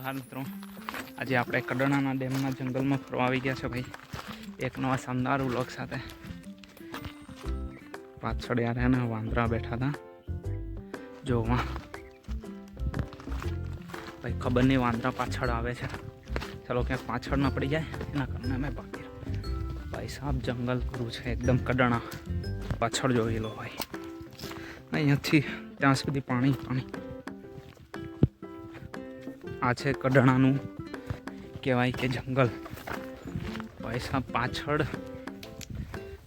जोहार मित्रों, आज आप कड़ाणा डेम जंगल में फरवा आई गया भाई एक नवा शानदार व्लॉग साथ। पाछड़ यार है ना वांदरा बैठा था जो वहाँ भाई खबर नहीं वांदरा पाछड़ आवे छे। चलो क्या पाछड़ ना पड़ी जाए एना करने मैं बाकी भाई साहब जंगल करू छे एकदम कड़ाणा पाछड़ जो लो भाई अहींयाथी त्यां सुधी पाणी पाणी आ छे कड़ाणानुं कहेवाय के जंगल। भाई साहब पाछड़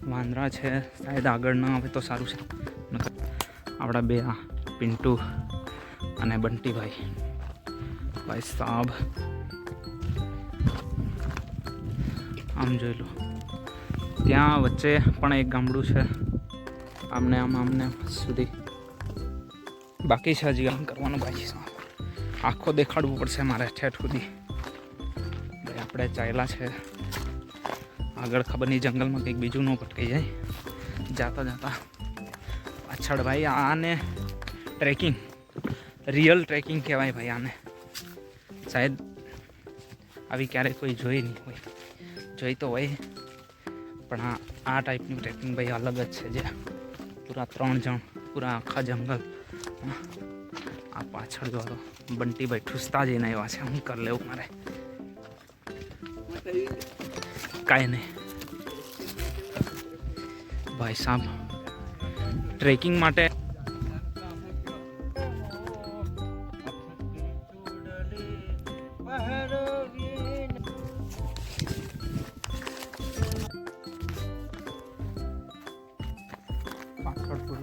वांदरा छे शायद आगळ न आवे तो सारूं छे। आपड़ा बे आ पिंटू अने बंटी भाई भाई साहब आम जोई लो त्यां वच्चे पण एक गामडું छे आमने आमने सुधी बाकी छे हजी आम करवानुं बाकी छे। आखो देखाड़वू पड़शे मारे ठेठ सुधी। भाई आपणे चाल्या छे आगळ खबर नहीं जंगल में कंईक बीजू न भटकाई जाए। जाता जाता पाछळ भाई आने ट्रेकिंग रियल ट्रेकिंग कहेवाय भाई आने। शायद आवी क्यारे कोई जोई नहीं होय, जोई तो होय पण आ टाइपनी ट्रेकिंग भाई अलग ज छे। जे पूरा 3 जण पूरा आखा जंगल आ पाछळ जो बंटी भाई ठूसता जईने आव्या छे। हुं कर लेवुं मारे काई नहीं भाई साहब ट्रेकिंग माटे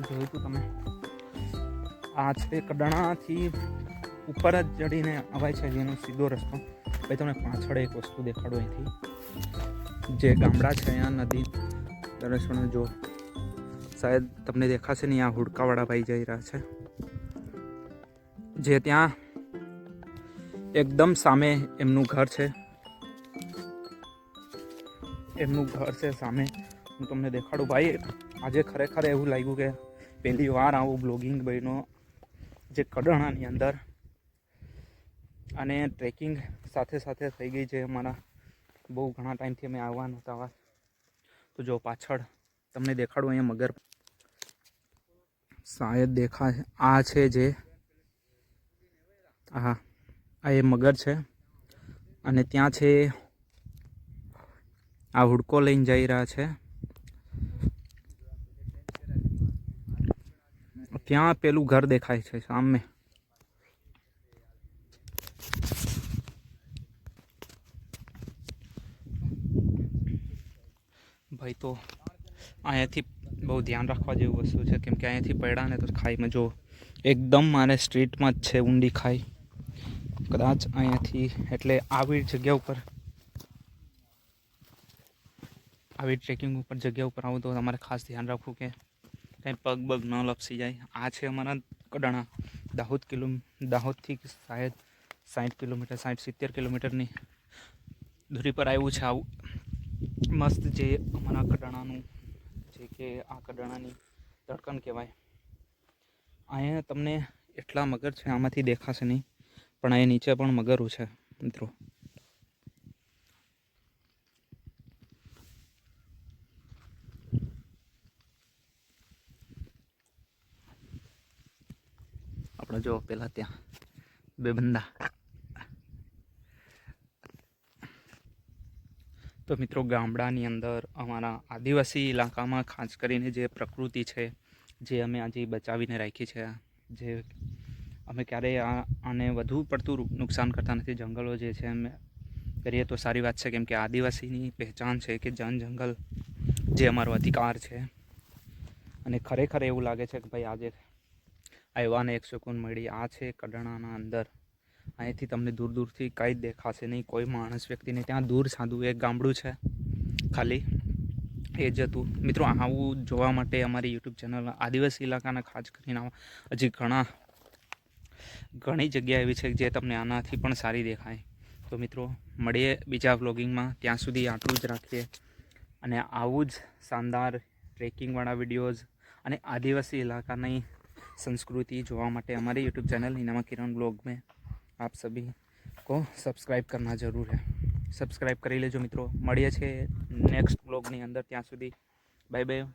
જોયું તું તમે આ છે કડાણાથી ઉપર જ ચડીને અવાય છે જેનો સીધો રસ્તો। ભાઈ તમને પાછળ એક વસ્તુ દેખાડો અહીંથી જે ગામડા છે અહીંયા નદી દર્શન જો શાયદ તમને દેખાશે નહીં। આ હુડકાવાળા ભાઈ જઈ રહ્યા છે જે ત્યાં એકદમ સામે એમનું ઘર છે। એમનું ઘર છે સામે। હું તમને દેખાડું ભાઈ આજે ખરેખર એવું લાગ્યું કે પહેલી વાર આવું બ્લોગિંગ બન્યો જે કડાણાની અંદર અને ટ્રેકિંગ સાથે સાથે થઈ ગઈ છે અમારા બહુ ઘણા ટાઈમથી અમે આવવા નહોતા। તો જો પાછળ તમને દેખાડું અહીંયા મગર શાયદ દેખાય આ છે જે હા આ એ મગર છે અને ત્યાં છે આ હુડકો લઈને જઈ રહ્યા છે। ત્યાં પેલું ઘર દેખાય છે સામે। ભાઈ તો અહીંયાથી બહુ ધ્યાન રાખવા જેવું વસ્તુ છે કેમ કે અહીંયાથી પડ્યા ને તો ખાઈમાં જો એકદમ મારે સ્ટ્રીટમાં જ છે ઊંડી ખાઈ કદાચ અહીંયાથી એટલે આવી જગ્યા ઉપર આવી ટ્રેકિંગ ઉપર જગ્યા ઉપર આવું તો તમારે ખાસ ધ્યાન રાખવું કે કંઈ પગ બગ ન લપસી જાય। આ છે અમારા કડાણા દાહોદથી શાયદ 60 કિલોમીટર 60-70 કિલોમીટરની દૂરી પર આવ્યું છે આવું મસ્ત જે અમારા કડાણાનું જે કે આ કડાણાની ધડકન કહેવાય। અહીંયા તમને એટલા મગર છે આમાંથી દેખાશે નહીં પણ અહીંયા નીચે પણ મગરો છે મિત્રો। આપણે જો પેલા ત્યાં બે બંદા તો મિત્રો ગામડાની અંદર અમારા આદિવાસી ઇલાકામાં ખાસ કરીને જે પ્રકૃતિ છે જે અમે આજે બચાવીને રાખી છે જે અમે ક્યારેય આને વધુ પડતું નુકસાન કરતા નથી। જંગલો જે છે અમે કરીએ તો સારી વાત છે કેમ કે આદિવાસીની પહેચાન છે કે જંગલ જે અમારો અધિકાર છે અને ખરેખર એવું લાગે છે કે ભાઈ આજે આવ્યાને એક સુકૂન મળી। આ છે કડાણાના અંદર અહીંથી તમને દૂર દૂરથી કંઈ જ દેખાશે નહીં કોઈ માણસ વ્યક્તિને। ત્યાં દૂર સાદું એક ગામડું છે ખાલી એ જ હતું મિત્રો। આવું જોવા માટે અમારી યુટ્યુબ ચેનલ આદિવાસી ઇલાકાના ખાસ કરીને હજી ઘણી જગ્યા એવી છે જે તમને આનાથી પણ સારી દેખાય। તો મિત્રો મળીએ બીજા વ્લોગિંગમાં, ત્યાં સુધી આટલું જ રાખીએ અને આવું જ શાનદાર ટ્રેકિંગવાળા વિડીયોઝ અને आदिवासी इलाकाની संस्कृति જોવા માટે हमारे यूट्यूब चैनल इनामा किरण ब्लॉग में आप सभी को तो सब्सक्राइब करना जरूर है। सब्सक्राइब कर लेजो मित्रों। મળીએ છીએ નેક્સ્ટ બ્લોગની અંદર। ત્યાં સુધી બાય બાય।